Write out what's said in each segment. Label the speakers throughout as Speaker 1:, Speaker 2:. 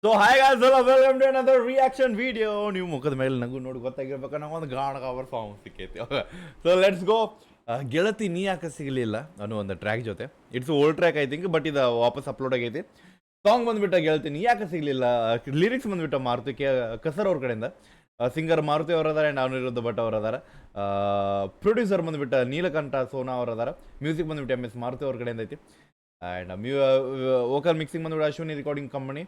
Speaker 1: So hi guys, welcome to another reaction video. ನೀವು ಮುಖದ ಮೇಲೆ ನಗು ನೋಡಿ ಗೊತ್ತಾಗಿರ್ಬೇಕು, ನಾವು ಒಂದು ಗಾಣ ಅವರ್ ಸಾಂಗ್ ಸಿಕ್ಕೈತಿ. So let's go. ಗೆಳತಿ ನೀ ಯಾಕೆ ಸಿಗಲಿಲ್ಲ ಅನ್ನೋ ಒಂದು ಟ್ರ್ಯಾಕ್ ಜೊತೆ, it's old track I think, but ಇದು ವಾಪಸ್ ಅಪ್ಲೋಡ್ ಆಗೈತಿ. ಸಾಂಗ್ ಬಂದ್ಬಿಟ್ಟ ಗೆಳತಿ ನೀ ಯಾಕೆ ಸಿಗಲಿಲ್ಲ. ಲಿರಿಕ್ಸ್ ಬಂದ್ಬಿಟ್ಟ ಮಾರುತಿ ಕಸರ್ ಅವ್ರ ಕಡೆಯಿಂದ. ಸಿಂಗರ್ ಮಾರುತಿ ಅವರು ಅದಾರ ಆ್ಯಂಡ್ ಅನಿರುದ್ಧ ಭಟ್ ಅವರು ಅದಾರ. ಪ್ರೊಡ್ಯೂಸರ್ ಬಂದ್ಬಿಟ್ಟ ನೀಲಕಂಠ ಸೋನಾ ಅವರು ಅದಾರ. ಮ್ಯೂಸಿಕ್ ಬಂದ್ಬಿಟ್ಟು MS ಮಾರುತಿ ಅವ್ರ ಕಡೆಯಿಂದ ಐತಿ. ಆ್ಯಂಡ್ ವೋಕಲ್ ಮಿಕ್ಸಿಂಗ್ ಬಂದ್ಬಿಟ್ಟು Ashwini recording company.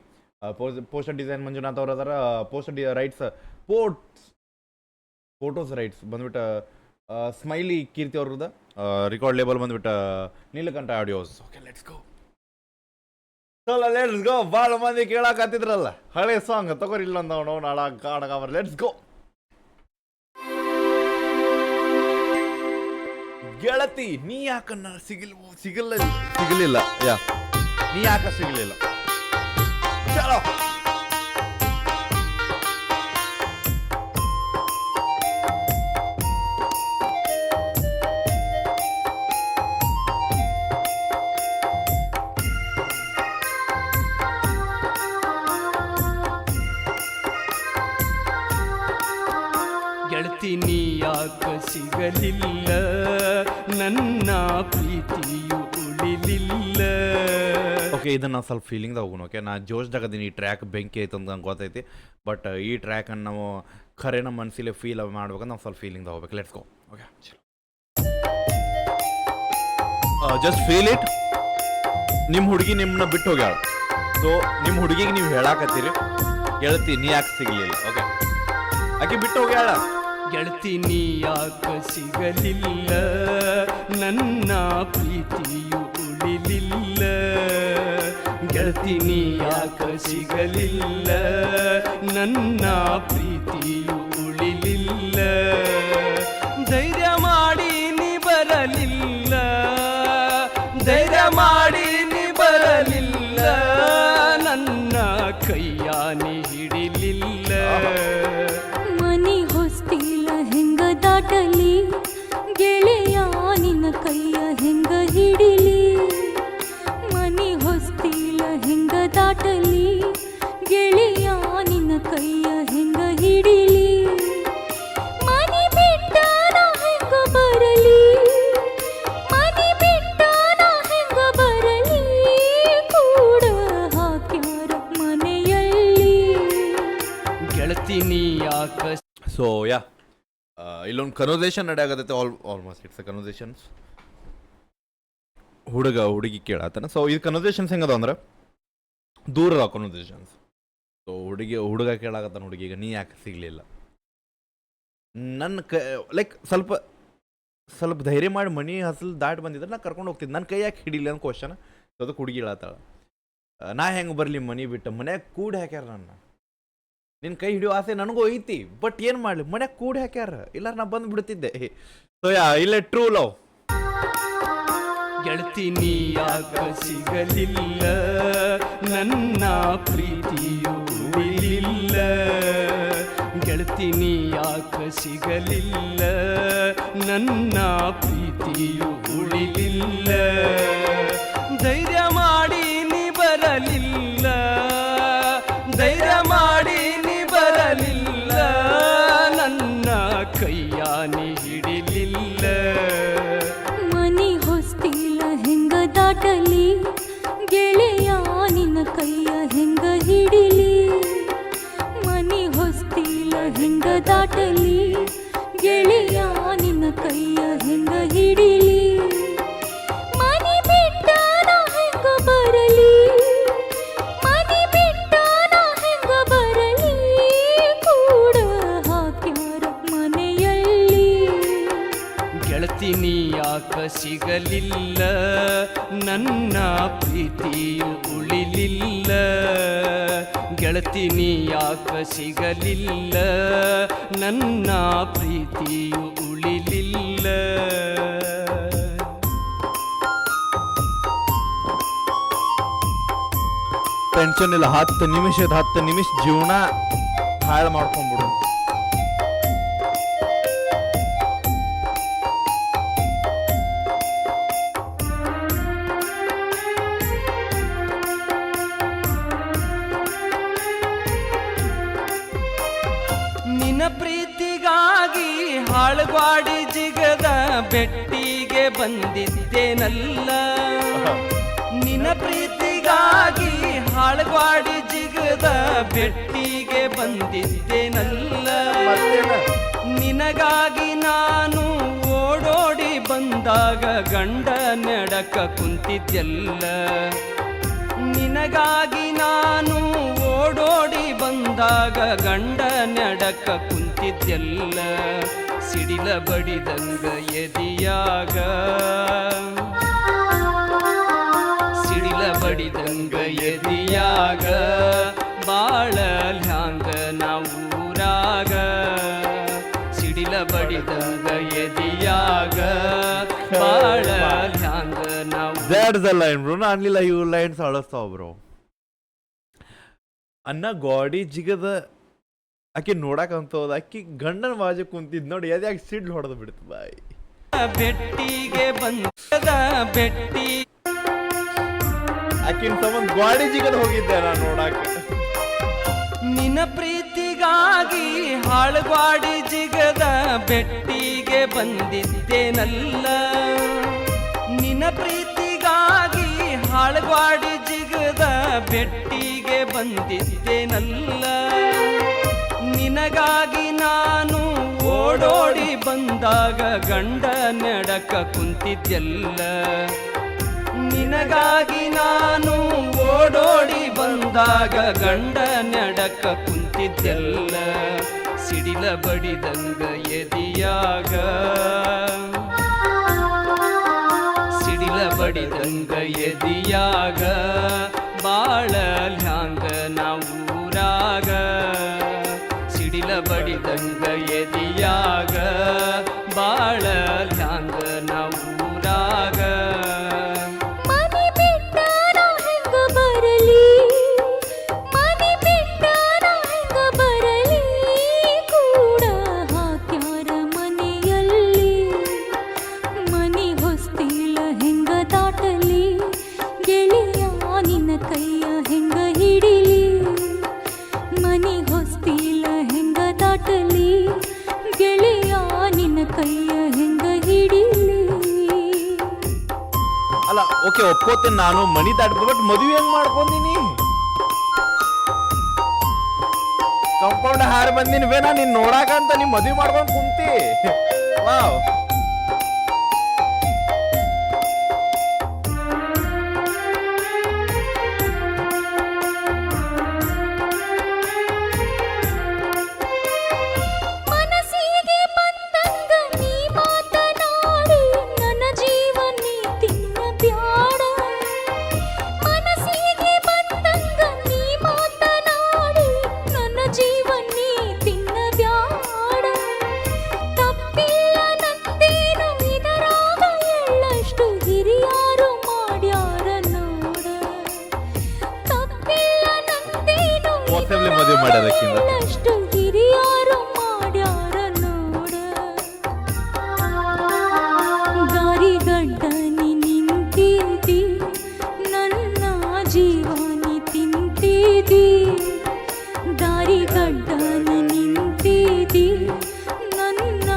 Speaker 1: Poster design Manjunath ಅವ್ರು ಅದಾರ. ಪೋಸ್ಟರ್ ರೈಟ್ಸ್ ಫೋಟೋಸ್ ರೈಟ್ಸ್ ಬಂದ್ಬಿಟ್ಟು ಸ್ಮೈಲಿ ಕೀರ್ತಿ ಅವ್ರದ್ದು. ರೆಕಾರ್ಡ್ ಲೇಬಲ್ ಬಂದ್ಬಿಟ್ಟು Neelakantha audios. Okay let's go. Let's go. ಭಾಳ ಮಂದಿ ಕೇಳಾಕತ್ತಿದ್ರಲ್ಲ ಹಳೆ ಸಾಂಗ್ ತಗೋರಿ, ಇಲ್ಲ ನಾವು ನಾಳೆ ಕಾಡಕ. Let's go. ಗೆಳತಿ ನೀ ಯಾಕನ್ನ ಸಿಗಲಿಲ್ಲ ಯಾ ನೀ ಯಾಕ ಸಿಗಲಿಲ್ಲ. ಚಲೋ.
Speaker 2: ಗೆಳತಿ ನೀ ಯಾಕ ಸಿಗಲಿಲ್ಲ, ನನ್ನ ಪ್ರೀತಿಯು ಉಳಿಲಿಲ್ಲ.
Speaker 1: ಓಕೆ, ಇದನ್ನು ನಾವು ಸ್ವಲ್ಪ ಫೀಲಿಂಗ್ದಾಗ ಹೋಗೋಣ. ಓಕೆ, ನಾ ಜೋಶ್ದಾಗದೀನಿ. ಈ ಟ್ರ್ಯಾಕ್ ಬೆಂಕಿ ಐತೆ ಅಂತ ನಂಗೆ ಗೊತ್ತೈತಿ, ಬಟ್ ಈ ಟ್ರ್ಯಾಕನ್ನು ನಾವು ಖರೆ ನಮ್ಮ ಮನಸ್ಸಲ್ಲಿ ಫೀಲ್ ಮಾಡ್ಬೇಕಂದ್ರೆ ನಾವು ಸ್ವಲ್ಪ ಫೀಲಿಂಗ್ದಾಗ ಹೋಗ್ಬೇಕು. Let's go. Okay, just feel it. ನಿಮ್ಮ ಹುಡುಗಿ ನಿಮ್ಮನ್ನ ಬಿಟ್ಟು ಹೋಗ್ಯಾಳ. ಸೊ ನಿಮ್ಮ ಹುಡುಗಿಗೆ ನೀವು ಹೇಳಾಕತ್ತೀರಿ ಗೆಳತಿ ನೀ ಯಾಕೆ ಸಿಗಲಿಲ್ಲ. ಓಕೆ, ಆಕೆ ಬಿಟ್ಟು ಹೋಗ್ಯಾಳ.
Speaker 2: ಗೆಳತಿ ನೀ ಯಾಕ ಸಿಗಲಿಲ್ಲ, ನನ್ನ ಪ್ರೀತಿಯು ಉಳಿಲಿಲ್ಲ. ಗೆಳತಿ ನೀ ಯಾಕ ಸಿಗಲಿಲ್ಲ, ನನ್ನ ಪ್ರೀತಿಯು ಉಳಿಲಿಲ್ಲ. ಧೈರ್ಯ ಮಾಡಿ ನೀ ಬರಲಿಲ್ಲ, ಧೈರ್ಯ ಮಾಡಿ ನೀ ಬರಲಿಲ್ಲ, ನನ್ನ ಕೈಯ ನೀ ಹಿಡಿಲಿಲ್ಲ.
Speaker 3: ಮನಿ ಹೊಸ್ತಿಲ ಹೆಂಗ ದಾಟಲಿ, ಗೆಳೆಯ ನಿನ್ನ ಕೈಯ ಹೆಂಗ ಹಿಡಿಲಿ. ಮನಿ ಹೊಸ್ತಿಲ ಹೆಂಗ ದಾಟಲಿ, ಗೆಳೆಯ ನಿನ್ನ ಕೈಯ ಹೆಂಗ ಹಿಡಿಲಿ. ಮನಿ ಬಿಟ್ಟ ನಾ ಹೆಂಗ ಬರಲಿ, ಮನಿ ಬಿಟ್ಟ ನಾ ಹೆಂಗ ಬರಲಿ, ಕೂಡ ಹಾಕ್ಯಾರ ಮನೆಯಲ್ಲಿ.
Speaker 2: ಗೆಳತಿ ನೀ ಯಾಕ
Speaker 1: ಸೊ ಯಾ, ಇಲ್ಲೊಂದು ಕನ್ವರ್ಸೇಷನ್ ನಡೆಯಾಗತ್ತೈತೆ. Almost it's a conversations. ಹುಡುಗಿ ಕೇಳತ್ತಾನ. ಸೊ ಇದು ಕನ್ವರ್ಸೇಷನ್ಸ್ ಹೆಂಗದ ಅಂದ್ರೆ ದೂರದ ಕನ್ವರ್ಸೇಷನ್ಸ್. ಸೊ ಹುಡುಗ ಕೇಳಾಕತ್ತಾನ ಹುಡುಗಿಗೆ ನೀ ಯಾಕೆ ಸಿಗಲಿಲ್ಲ. ನನ್ನ ಲೈಕ್ ಸ್ವಲ್ಪ ಧೈರ್ಯ ಮಾಡಿ ಮನಿ ಹಸಲ್ ದಾಟಿ ಬಂದಿದ್ರೆ ನಾ ಕರ್ಕೊಂಡು ಹೋಗ್ತಿದ್ದೆ, ನನ್ನ ಕೈ ಯಾಕೆ ಹಿಡಿಲಿ ಅಂತ ಕ್ವಶನ್. ಸೊ ಅದಕ್ಕೆ ಹುಡುಗಿ ಹೇಳತ್ತಾಳ, ನಾ ಹೆಂಗೆ ಬರಲಿ ಮನಿ ಬಿಟ್ಟು, ಮನ್ಯಾಗ ಕೂಡಿ ಹಾಕ್ಯಾರ ನನ್ನ. ನಿನ್ನ ಕೈ ಹಿಡಿಯೋ ಆಸೆ ನನಗೂ ಐತಿ, ಬಟ್ ಏನು ಮಾಡಲಿ ಮನ್ಯಾಗ ಕೂಡಿ ಹಾಕ್ಯಾರ, ಇಲ್ಲ ನಾ ಬಂದು ಬಿಡ್ತಿದ್ದೆ. ಸೊ ಯಾ, ಇಲ್ಲೇ ಟ್ರೂ ಲವ್.
Speaker 2: ಗೆಳತಿ ನೀ ಯಾಕ ಸಿಗಲಿಲ್ಲ, ನನ್ನ ಪ್ರೀತಿಯು ಉಳಿಲಿಲ್ಲ. ಗೆಳತಿ ನೀ ಯಾಕ ಸಿಗಲಿಲ್ಲ, ನನ್ನ ಪ್ರೀತಿಯು ಉಳಿಲಿಲ್ಲ. ಧೈರ್ಯ ಮಾಡಿ ನೀ ಬರಲಿಲ್ಲ, ಧೈರ್ಯ ಮಾಡಿ ನೀ ಬರಲಿಲ್ಲ, ನನ್ನ ಕೈಯ ನೀ ಹಿಡಿಲಿಲ್ಲ.
Speaker 3: ಮನಿ ಹೊಸ್ತಿಲ ಹೆಂಗ ದಾಟಲಿ, ಗೆಳೆಯ ನಿನ್ನ ಕೈಯ ಹೆಂಗ ಹಿಡಿಲಿ. ಮನಿ ಹೊಸ್ತಿಲ ಹೆಂಗ ದಾಟಲಿ, ಗೆಳೆಯ ನಿನ್ನ ಕೈಯ ಹೆಂಗ ಹಿಡಿಲಿ. ಮನಿ ಬಿಟ್ಟ ನಾ ಹೆಂಗ ಬರಲಿ, ಮನಿ ಬಿಟ್ಟ ನಾ ಹೆಂಗ ಬರಲಿ, ಕೂಡ ಹಾಕ್ಯಾರ ಮನೆಯಲ್ಲಿ.
Speaker 2: ಗೆಳತಿ ನೀ ಯಾಕ ಸಿಗಲಿಲ್ಲ, ನನ್ನ ಪ್ರೀತಿಯು ಉಳಿಲಿಲ್ಲ. ಗೆಳತಿ ನೀ ಯಾಕ ಸಿಗಲಿಲ್ಲ, ನನ್ನ ಪ್ರೀತಿಯು ಉಳಿಲಿಲ್ಲ.
Speaker 1: ಟೆನ್ಷನ್ ಇಲ್ಲ, 10 ನಿಮಿಷ ಜೀವನ ಹಾಳು ಮಾಡ್ಕೊಂಡ್ಬಿಡು.
Speaker 2: ಹಾಳುಗಾಡಿ ಜಿಗದ ಬೆಟ್ಟಿಗೆ ಬಂದಿದ್ದೇನಲ್ಲ ನಿನ್ನ ಪ್ರೀತಿಗಾಗಿ ಹಾಳುಗಾಡಿ ಜಿಗದ ಬೆಟ್ಟಿಗೆ ಬಂದಿದ್ದೇನಲ್ಲ ನಿನಗಾಗಿ ನಾನು ಓಡೋಡಿ ಬಂದಾಗ ಗಂಡ ನಡಕ ಕುಂತಿದ್ದೆಲ್ಲ ನಿನಗಾಗಿ ನಾನು ಓಡೋಡಿ ಬಂದಾಗ ಗಂಡ ನಡಕ ಕುಂತಿದ್ದೆಲ್ಲ ಸಿಡಿಲ ಬಡಿದಂಗ ಎದಿಯಾಗ ಸಿಡಿಲ ಬಡಿದಂಗ ಎದಿಯಾಗ ಬಾಳ ಹ್ಯಾಂಗ ನಾವೂರಾಗ ಸಿಡಿಲ ಬಡಿದಂಗ ಎದಿಯಾಗ ಬಾಳ ಹ್ಯಾಂಗ ನಾವು
Speaker 1: That's the line, bro. ನಾನು ಅನ್ಲಿಲ್ಲ ಇವು ಲೈನ್ಸ್ ಆಡಿಸ್ತಾವ ಬ್ರೋ. ಅನ್ನ ಗಾಡಿ ಜಿಗದ ಆಕೆ ನೋಡಕ್ ಅಂತ ಹೋದ ಆಕಿ ಗಂಡನ ಬಾಜು ಕುಂತಿದ್ ನೋಡಿ ಯಾಕೆ ಸಿಡ್ಲು ಹೊಡೆದು ಬಿಡ್ತು ಬಾಯ್.
Speaker 2: ಬೆಟ್ಟಿಗೆ ಬಂದ ಬೆಟ್ಟಿ
Speaker 1: ಆಕಿನ ಸಂಬಂಧ ಗಾಡಿ ಜಿಗದ ಹೋಗಿದ್ದೆ ನಾನು ನೋಡಾಕ.
Speaker 2: ನಿನ್ನ ಪ್ರೀತಿಗಾಗಿ ಹಾಳುಗಾಡಿ ಜಿಗದ ಬೆಟ್ಟಿಗೆ ಬಂದಿದ್ದೇನಲ್ಲ ನಿನ್ನ ಪ್ರೀತಿಗಾಗಿ ಹಾಳುಗಾಡಿ ಜಿಗದ ಬೆಟ್ಟಿಗೆ ಬಂದಿದ್ದೇನಲ್ಲ ನಿನಗಾಗಿ ನಾನು ಓಡೋಡಿ ಬಂದಾಗ ಗಂಡ ನಡಕ ಕುಂತಿದ್ದೆಲ್ಲ ನಿನಗಾಗಿ ನಾನು ಓಡೋಡಿ ಬಂದಾಗ ಗಂಡ ನಡಕ ಕುಂತಿದ್ದೆಲ್ಲ ಸಿಡಿಲ ಬಡಿದಂಗ ಎದಿಯಾಗ ಸಿಡಿಲ ಬಡಿದಂಗ ಎದಿಯಾಗ ಬಾಳ ಹ್ಯಾಂಗ ನಾವೂರಾಗ ಸಿಡಿಲ ಬಡಿದಂಗ ಎದಿಯಾಗ ಬಾಳ ಹ್ಯಾಂಗ ನಾವೂರಾಗ
Speaker 3: ಮನೆ ಬಿಟ್ಟಾರ ಹೆಂಗ ಬರಲಿ ಮನೆ ಬಿಟ್ಟಾರ ಹೆಂಗ ಬರಲಿ ಕೂಡ ಹಾಕ್ಯಾರ ಮನೆಯಲ್ಲಿ ಮನೆ ಹೊಸ್ತಿಲ ಹೆಂಗ ದಾಟಲಿ ಗೆಳೆಯ ನಿನ್ನ ಕೈಯ ಹೆಂಗ ಹಿಡಿಲಿ ಮನೆ ಹೊಸ್ತಿಲ ಹೆಂಗ ದಾಟಲಿ ಗೆಳೆಯ ನಿನ್ನ ಕೈಯ ಹೆಂಗ ಹಿಡಿಲಿ.
Speaker 1: ಅಲ್ಲ ಓಕೆ ಒಪ್ಕೋತೀನಿ ನಾನು ಮನಿ ದಾಟ್ಕೊ ಬಟ್ ಮದುವೆ ಹೆಂಗ್ ಮಾಡ್ಕೊಂದಿನಿ ಕಂಪೌಂಡ್ ಹಾರಿ ಬಂದಿನಿ ವೇ ನಾನು ನಿನ್ ನೋಡಾಕಂತ ನೀ ಮದುವೆ ಮಾಡ್ಕೊಂಡ್ ಕುಂತಿ ವಾವ್.
Speaker 3: ಮನಸ್ಸಿಗೆ ಬಂದಂಗ ನೀ ಮಾತನಾಡಿ ನನ್ನ ಜೀವ ನೀ ತಿನ್ನಬ್ಯಾಡ ಮನಸ್ಸಿಗೆ ಬಂದಂಗ ನೀ ಮಾತನಾಡಿ ನನ್ನ ಜೀವ ನೀ ತಿನ್ನಬ್ಯಾಡ ತಪ್ಪಿಲ್ಲ ನಂದೇನು ಇದರಾಗ ಎಳ್ಳಷ್ಟು ಹಿರಿಯಾರು ಮಾಡ್ಯಾರ ನೋಡ ತಪ್ಪಿಲ್ಲ ನಂದೇನು
Speaker 1: ವಾಟ್ಸಪ್ಲಿ ಮದುವೆ ಮಾಡೋದಕ್ಕಿಂತ
Speaker 3: ಎಳ್ಳಷ್ಟು ಹಿರಿಯಾರು ಮಾಡ್ಯಾರ ನೋಡ ದಾರಿಗಡ್ಡ ನೀ ನಿಂತಿದ್ದಿ ನನ್ನ ಜೀವನಿ ತಿಂತಿದ್ದಿ ದಾರಿಗಡ್ಡ ನೀ ನಿಂತಿದ್ದಿ ನನ್ನ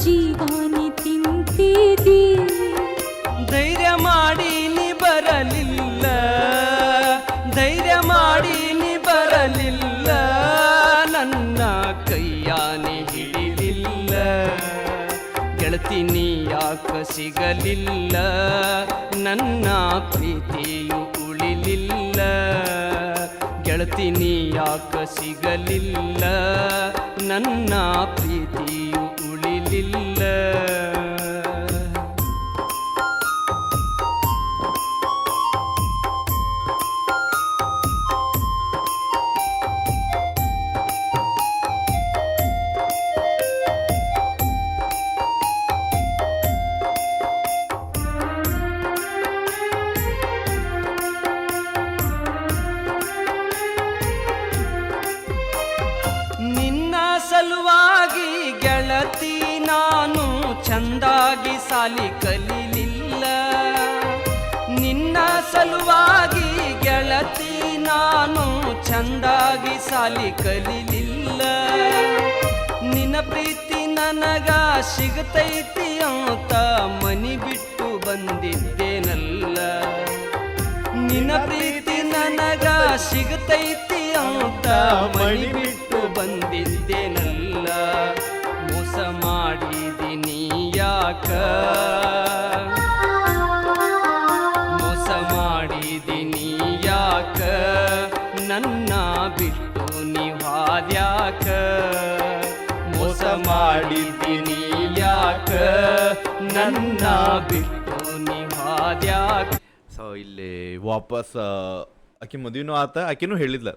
Speaker 3: ಜೀವನಿ ತಿಂತಿದ್ದಿ
Speaker 2: ಧೈರ್ಯ ಮಾಡಿ ನೀ ಬರಲಿಲ್ಲ ಧೈರ್ಯ ಮಾಡಿ ನೀ ಬರಲಿಲ್ಲ ನನ್ನ ಕೈಯಾನೆ ಹಿಡಿಲಿಲ್ಲ ಗೆಳತಿ ನೀ ಯಾಕ ಸಿಗಲಿಲ್ಲ ನನ್ನ ಪ್ರೀತಿಯು ಉಳಿಲಿಲ್ಲ ಗೆಳತಿ ನೀ ಯಾಕ ಸಿಗಲಿಲ್ಲ ನನ್ನ ಪ್ರೀತಿಯು ಉಳಿಲಿಲ್ಲ. ನಿನ್ನ ಸಲುವಾಗಿ ಗೆಳತಿ ನಾನು ಚಂದಾಗಿ ಸಾಲಿ ಕಲಿಲಿಲ್ಲ ನಿನ್ನ ಸಲುವಾಗಿ ಗೆಳತಿ ನಾನು ಚಂದಾಗಿ ಸಾಲಿ ಕಲಿಲಿಲ್ಲ ನಿನ್ನ ಪ್ರೀತಿ ನನಗ ಸಿಗತೈತಿ ಅಂತ ಮನಿ ಬಿಟ್ಟು ಬಂದಿದ್ದೇನಲ್ಲ. ನಿನ್ನ ಪ್ರೀತಿ ನನಗ ಸಿಗತೈತಿ ಅಂತ ಮನಿ ಬಿಟ್ಟು ಬಂದಿದ್ದೇನಲ್ಲ. ಮೋಸ ಮಾಡಿದಿನಿ ಯಾಕ, ಮೋಸ ಮಾಡಿದಿನಿ ಯಾಕ, ನನ್ನ ಬಿಟ್ಟು ನೀವಾದ್ಯಾಕ. ಮೋಸ ಮಾಡಿದಿನಿ ಯಾಕ, ನನ್ನ ಬಿಟ್ಟು ನೀವಾದ್ಯಾಕ.
Speaker 1: ಸೊ ಇಲ್ಲಿ ವಾಪಸ್ ಆಕೆ ಮದುವೆನೂ ಆತ. ಆಕೆನೂ ಹೇಳಿದ್ಲ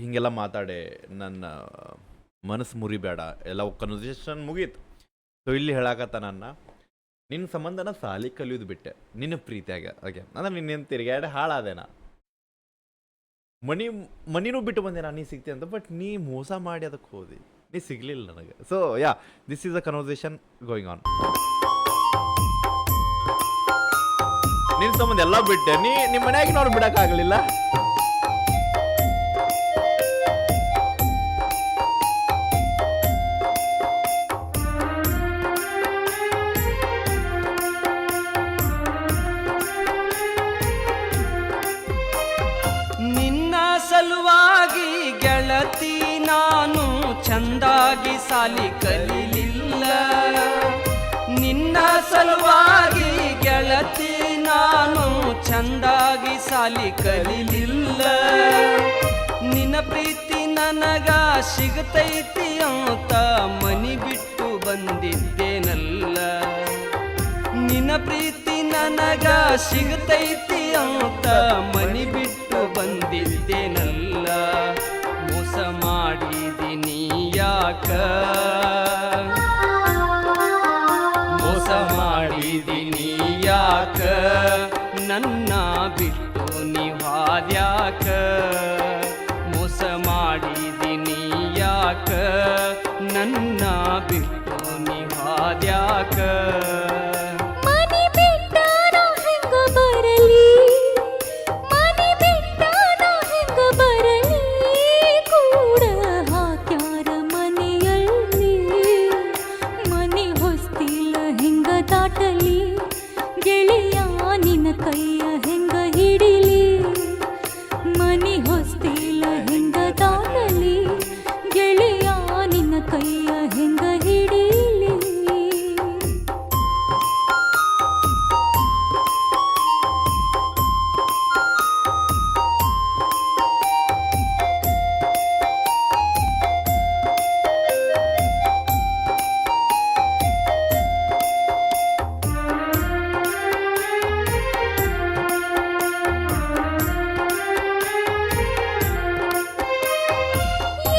Speaker 1: ಹೀಗೆಲ್ಲ ಮಾತಾಡೆ ನನ್ನ ಮನಸ್ಸು ಮುರಿಬೇಡ, ಎಲ್ಲ ಕನ್ವರ್ಸೇಷನ್ ಮುಗೀತು. ಸೊ ಇಲ್ಲಿ ಹೇಳಾಕತ್ತ ನನ್ನ ನಿನ್ನ ಸಂಬಂಧನ ಸಾಲಿ ಕಲಿಯೋದು ಬಿಟ್ಟೆ ನಿನ್ನ ಪ್ರೀತಿಯಾಗ. ಓಕೆ ಅಂದ್ರೆ ನಿನ್ನೇನು ತಿರುಗಾಡಿ ಹಾಳಾದೇನ, ಮನಿನೂ ಬಿಟ್ಟು ಬಂದೆ ನೀ ಸಿಗ್ತಿ ಅಂತ. ಬಟ್ ನೀ ಮೋಸ ಮಾಡಿ ಅದಕ್ಕೆ ಹೋದಿ, ನೀ ಸಿಗ್ಲಿಲ್ಲ ನನಗೆ. So yeah, this is a conversation going on. ನಿನ್ನ ಸಂಬಂಧ ಎಲ್ಲ ಬಿಟ್ಟೆ, ನಿಮ್ಮ ಮನ್ಯಾಗ ನೋಡಿ ಬಿಡಕ್ಕಾಗಲಿಲ್ಲ.
Speaker 2: ನಿನ್ನ ಸಲುವಾಗಿ ಗೆಳತಿ ನಾನು ಚಂದಾಗಿ ಸಾಲಿ ಕಲಿಲಿಲ್ಲ. ನಿನ್ನ ಸಲುವಾಗಿ ಗೆಳತಿ ನಾನು ಚಂದಾಗಿ ಸಾಲಿ ಕಲಿಲಿಲ್ಲ. ನಿನ್ನ ಪ್ರೀತಿ ನನಗ ಸಿಗತೈತಿ ಅಂತ ಮನಿ ಬಿಟ್ಟು ಬಂದಿದ್ದೇನಲ್ಲ. ನಿನ್ನ ಪ್ರೀತಿ ನನಗ ಸಿಗತೈತಿ ಅಂತ ಮನಿ ಬಿಟ್ಟು ಬಂದಿದ್ದೇನಲ್ಲ. ಮೋಸ ಮಾಡಿದಿನಿ ಯಾಕ, ಮೋಸ ಮಾಡಿದಿನಿ ಯಾಕ, ನನ್ನ ಬಿಟ್ಟು ನೀವಾದ್ಯಾಕ. ಮೋಸ ಮಾಡಿದಿನಿ ಯಾಕ, ನನ್ನ ಬಿಟ್ಟು ನೀವಾದ್ಯಾಕ.
Speaker 3: ಮನೆ ಬಿಟ್ಟ ನಾ ಹೆಂಗ ಬರಲಿ, ಮನೆ ಬಿಟ್ಟ ನಾ ಹೆಂಗ ಬರಲಿ, ಕೂಡ ಹಾಕ್ಯಾರ ಮನೆಯಲ್ಲಿ. ಮನೆ ಹೊಸ್ತಿಲ್ಲ ಹೆಂಗ ದಾಟಲಿ, ಗೆಳೆಯ ನಿನ್ನ ಕೈಯ ಹೆಂಗ ಹಿಡಿಲಿ. ಮನೆ ಹೊಸ್ತಿಲ್ಲ ಹೆಂಗ ದಾಟಲಿ, ಗೆಳೆಯ ನಿನ್ನ ಕೈಯ ಹೆಂಗ ಹಿಡಿಲಿ.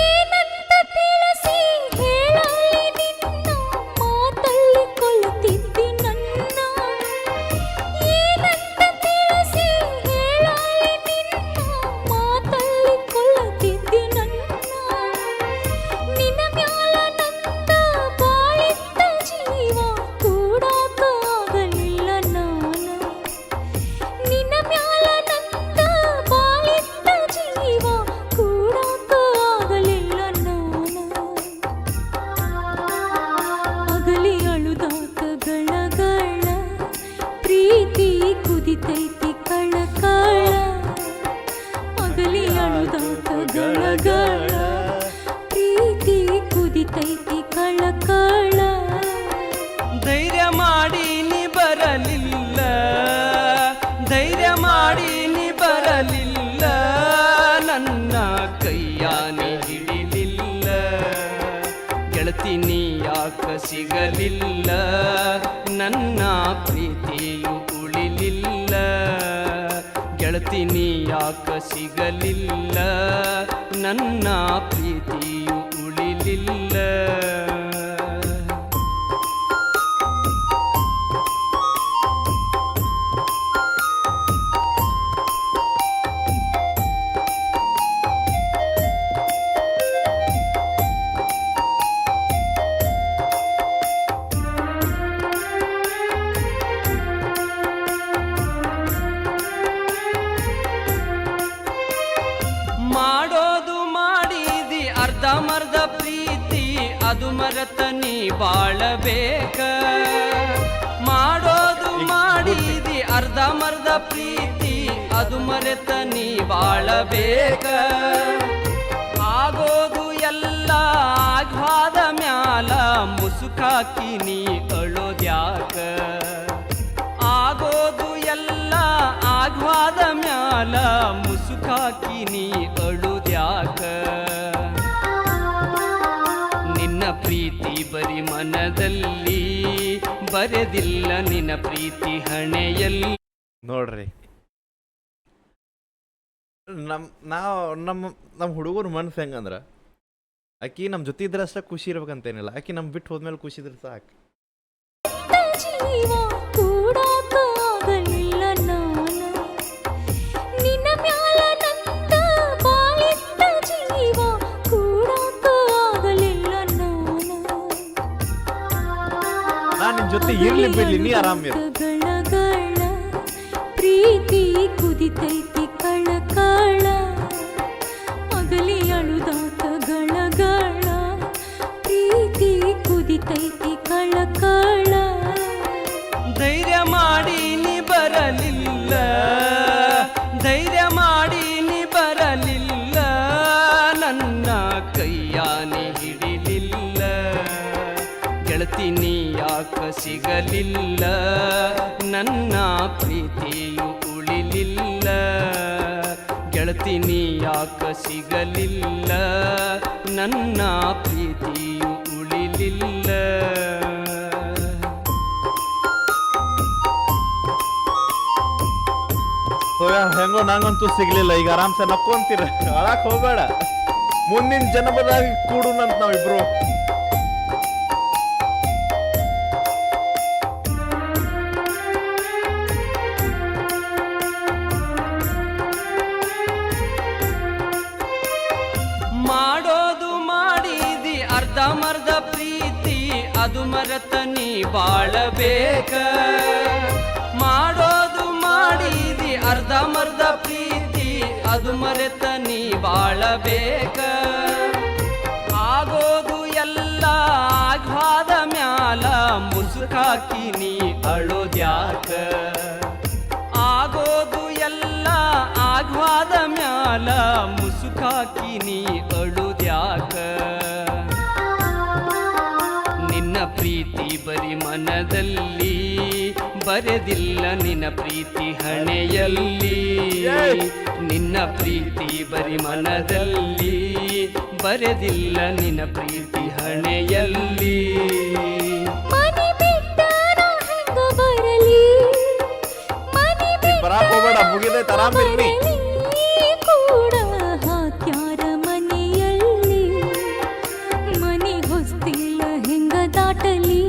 Speaker 3: ಏನಂತ ತಿಳಿಸಿ ಹೇಳಲಿ ನಿನ್ನ ಮಾತಲ್ಲಿ ಕೊಲ್ಲುತ್ತಿದ್ದಿ ನನ್ನ. ಏನಂತ ತಿಳಿಸಿ ಹೇಳಲಿ ನಿನ್ನ ಮಾತಲ್ಲಿ ಕೊಲ್ಲುತ್ತಿದ್ದಿ ನನ್ನ. ನಿನ್ನ ಮ್ಯಾಲ ನಂದ ಬಾಳಿದ್ದ ಜೀವ ಕೂಡಾಕಾಗಲಿಲ್ಲ ನಾನು. ನಿನ್ನ ಮ್ಯಾಲ ನಂದ ಬಾಳಿದ್ದ ಜೀವ ಕೂಡಾಕಾಗಲಿಲ್ಲ ನಾನು. ಅಗಲಿ ಅಳುದಾಕ ಗಳಗಳ, ಪ್ರೀತಿ ಕುದಿತೈತಿ ಕಳಕಳ. ಅಗಲಿ ಅಳುದಾಕ ಗಳಗಳ, ಪ್ರೀತಿ ಕುದಿತೈತಿ ಕಳಕಳ.
Speaker 2: ಧೈರ್ಯ ಮಾಡಿ ನೀ ಬರಲಿಲ್ಲ, ಧೈರ್ಯ ಮಾಡಿ ನೀ ಬರಲಿಲ್ಲ, ನನ್ನ ಕೈಯ ನೀ ಹಿಡಿಲಿಲ್ಲ. ಗೆಳತಿ ನೀ ಯಾಕ ಸಿಗಲಿಲ್ಲ, ನನ್ನ ಪ್ರೀತಿಯು ಉಳಿಲಿಲ್ಲ. ಗೆಳತಿ ನೀ ಯಾಕ ಸಿಗಲಿಲ್ಲ, ನನ್ನ ಪ್ರೀತಿಯು ಉಳಿಲಿಲ್ಲ. ಮಾಡೋದು ಮಾಡಿದಿ ಅದು ಮರೆತ ನೀ ಬಾಳಬೇಕ ಮಾಡೋದು ಮಾಡಿದಿ ಅರ್ಧ ಮರ್ಧ ಪ್ರೀತಿ ಅದು ಮರೆತ ನೀ ಬಾಳಬೇಕ ಆಗೋದು ಎಲ್ಲ ಆಘಾದ ಮ್ಯಾಲ ಮುಸುಕಾಕಿ ನೀ ಅಳೋದ್ಯಾಕ ಆಗೋದು ಎಲ್ಲ ಆಘಾದ ಮ್ಯಾಲ ಮುಸುಕಾಕಿ ನೀ ಅಳುದ್ಯಾಕ ನಿನ್ನ ಪ್ರೀತಿ ಬರಿ ಮನದಲ್ಲಿ ಬರೆದಿಲ್ಲ ನಿನ್ನ ಪ್ರೀತಿ ಹಣೆಯಲ್ಲಿ.
Speaker 1: ನೋಡ್ರಿ ನಮ್ಮ ಹುಡುಗರ ಮನ್ಸು ಹೆಂಗಂದ್ರೆ ಆಕಿ ನಮ್ಮ ಜೊತೆ ಇದ್ರೆ ಅಷ್ಟೇ ಖುಷಿ ಇರ್ಬೇಕಂತೇನಿಲ್ಲ, ಆಕಿ ನಮ್ಮ ಬಿಟ್ಟು ಹೋದ್ಮೇಲೆ ಖುಷಿ ಇದ್ರೆ ಸಾಕು.
Speaker 3: ಜೀವ ಕೂಡಾಕಾಗಲಿಲ್ಲ ನಾನು ನಿನ್ನ ಮ್ಯಾಲ ನಂದ ಬಾಳಿದ್ದ ಜೀವ ಕೂಡಾಕಾಗಲಿಲ್ಲ ನಾನು
Speaker 1: ನಿನ್ ಜೊತೆ ಇರ್ಲಿ ಬಿಡ್ಲಿ ನೀ ಆರಾಮಿರು.
Speaker 3: ಗಳಗಳ ಪ್ರೀತಿ ಕುದಿತೈತಿ ಕಳಕಳ ಅಗಲಿ ಅಳುದಾತ ಗಳಗಳ ಪ್ರೀತಿ ಕುದಿತೈತಿ ಕಳಕಳ
Speaker 2: ಧೈರ್ಯ ಮಾಡಿ ನೀ ಬರಲಿಲ್ಲ ಧೈರ್ಯ ಮಾಡಿ ನೀ ಬರಲಿಲ್ಲ ನನ್ನ ಕೈಯಾನೆ ಹಿಡಿಲಿಲ್ಲ ಗೆಳತಿ ನೀ ಯಾಕ ಸಿಗಲಿಲ್ಲ ನನ್ನ ಪ್ರೀತಿಯು ಉಳಿಲಿಲ್ಲ ಗೆಳತಿ ನೀ ಯಾಕ ಸಿಗಲಿಲ್ಲ ನನ್ನ ಪ್ರೀತಿಯು ಉಳಿಲಿಲ್ಲ.
Speaker 1: ಹೆಂಗೋ ನಂಗಂತೂ ಸಿಗ್ಲಿಲ್ಲ, ಈಗ ಆರಾಮ್ಸೆ ನಕ್ಕೊಂತೀರ, ಅಳಕ್ ಹೋಗ್ಬೇಡ, ಮುಂದಿನ ಜನ್ಮದಾಗ ಕೂಡುನಂತ ನಾವಿಬ್ರು.
Speaker 2: ಮಾಡೋದು ಮಾಡಿದಿ ಅರ್ಧ ಮರ್ಧ ಪ್ರೀತಿ ಅದು ಮರೆತ ನೀ ಬಾಳಬೇಕ ಮಾಡೋದು ಮಾಡಿದಿ ಅರ್ಧ ಮರ್ಧ ಪ್ರೀತಿ ಅದು ಮರೆತ ನೀ ಬಾಳಬೇಕ ಆಗೋದು ಎಲ್ಲ ಆಘಾದ ಮ್ಯಾಲ ಮುಸುಕಾಕಿ ನೀ ಅಳೋದ್ಯಾಕ ಆಗೋದು ಎಲ್ಲ ಆಘಾದ ಮ್ಯಾಲ ಮುಸುಕಾಕಿ ನೀ ಅಳುದ್ಯಾಕ ನಿನ್ನ ಪ್ರೀತಿ ಬರಿ ಮನದಲ್ಲಿ ಬರೆದಿಲ್ಲ ನಿನ್ನ ಪ್ರೀತಿ ಹಣೆಯಲ್ಲಿ ನಿನ್ನ ಪ್ರೀತಿ ಬರಿ ಮನದಲ್ಲಿ ಬರೆದಿಲ್ಲ ನಿನ್ನ ಪ್ರೀತಿ ಹಣೆಯಲ್ಲಿ.
Speaker 3: ಮನೆ ಬಿಟ್ಟ ನಾ ಹೆಂಗ ಬರಲಿ ಮನೆ
Speaker 1: ಬರಾಕ್ ಹೋಗ್ಬೇಡ, ಮುಗಿದೈತೆ, ಆರಾಮಿರ್ಲಿ.
Speaker 3: ಕೂಡ ಹಾಕ್ಯಾರ ಮನೆಯಲ್ಲಿ ಮನೆ ಹೊಸ್ತಿಲ್ಲ ಹೆಂಗ ದಾಟಲಿ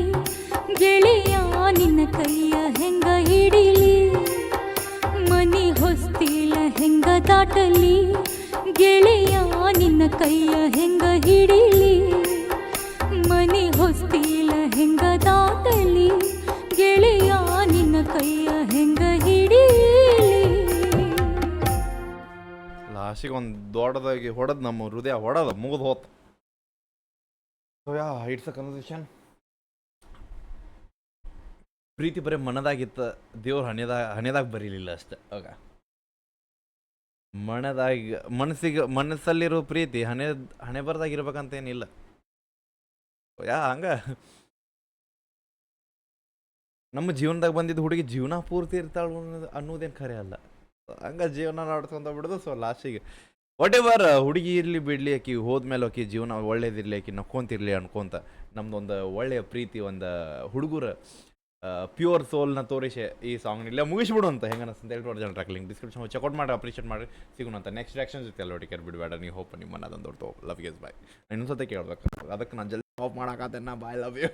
Speaker 3: ಗೆಳೆಯ ನಿನ್ನ ಕೈಯ ಹೆಂಗ ಹಿಡಿಲಿ ಮನೆ ಹೊಸ್ತಿಲ್ಲ ಹೆಂಗ ದಾಟಲಿ ಗೆಳೆಯ ನಿನ್ನ ಕೈಯ ಹೆಂಗ ಹಿಡಿಲಿ ಮನೆ ಹೊಸ್ತಿಲ್ಲ ಹೆಂಗ ದಾಟಲಿ ಗೆಳೆಯ ನಿನ್ನ ಕೈಯ ಹೆಂಗ ಹಿಡಿಲಿ.
Speaker 1: ಲಾಸ್ಟಿಗೆ ಒಂದು ದೊಡ್ಡದಾಗಿ ಹೊಡೆದ್ ನಮ್ಮ ಹೃದಯ ಹೊಡೆದ ಮುಗಿದು ಹೋತ್. It's a conversation. ಪ್ರೀತಿ ಬರೀ ಮನದಾಗಿತ್ತ, ದೇವ್ರ ಹಣೆದಾಗ ಬರೀಲಿಲ್ಲ ಅಷ್ಟೆ. ಆಗ ಮನಸ್ಸಲ್ಲಿರೋ ಪ್ರೀತಿ ಹಣೆ ಬರ್ದಾಗಿರ್ಬೇಕಂತೇನಿಲ್ಲ. ಹಂಗ ನಮ್ಮ ಜೀವನದಾಗ ಬಂದಿದ್ದು ಹುಡುಗಿ ಜೀವನ ಪೂರ್ತಿ ಇರ್ತಾಳ ಅನ್ನೋದೇನು ಖರೆ ಅಲ್ಲ. ಹಂಗ ಜೀವನ ನಾಡ್ಸ್ಕೊಂತ ಬಿಡೋದು. ಸೊ ಲಾಸ್ಟಿಗೆ ವಾಟ್ ಎವರ್ ಹುಡುಗಿ ಇರಲಿ ಬಿಡಲಿ, ಆಕಿ ಹೋದ್ಮೇಲೆ ಆಕಿ ಜೀವನ ಒಳ್ಳೇದಿರಲಿ, ಆಕಿ ನಕ್ಕೊಂತಿರ್ಲಿ ಅನ್ಕೊಂತ ನಮ್ದೊಂದು ಒಳ್ಳೆಯ ಪ್ರೀತಿ, ಒಂದು ಹುಡುಗರ ಪ್ಯೂರ್ ಸೋಲ್ನ ತೋರಿಸಿ ಈ ಸಾಂಗ್ನ ಇಲ್ಲೇ ಮುಗಿಸ್ಬಿಡು ಅಂತ ಹೆಂಗೆ ಅನಿಸ್ತಂತ ಹೇಳಿ ನೋಡಿ. ಟ್ರ್ಯಾಕ್ ಲಿಂಕ್ ಡಿಸ್ಕ್ರಿಪ್ಷನ್ ಚೆಕ್ಔಟ್ ಮಾಡಿ ಅಪ್ರಿಷಿಯೇಟ್ ಮಾಡಿ ಸಿಗೋಣ ಅಂತ. ನೆಕ್ಸ್ಟ್ ರಿಯಾಕ್ಷನ್ ಜೊತೆ ಎಲ್ಲ ಒಟ್ಟಿಗೆ ಬಿಡಬೇಡ. ನೀವು ಹೋಪ್ ನಿಮ್ಮ ಅನ್ನೋದೊಂದು ಲವ್ ಗೆಸ್ ಬಾಯ್. ಇನ್ನೊಂದ್ಸತಿ ಕೇಳ್ಬೇಕು, ಅದಕ್ಕೆ ನಾನು ಜಲ್ದಿ ಆಫ್ ಮಾಡೋಕ್ಕಾಗ್ತೇನೆ. Bye, love you.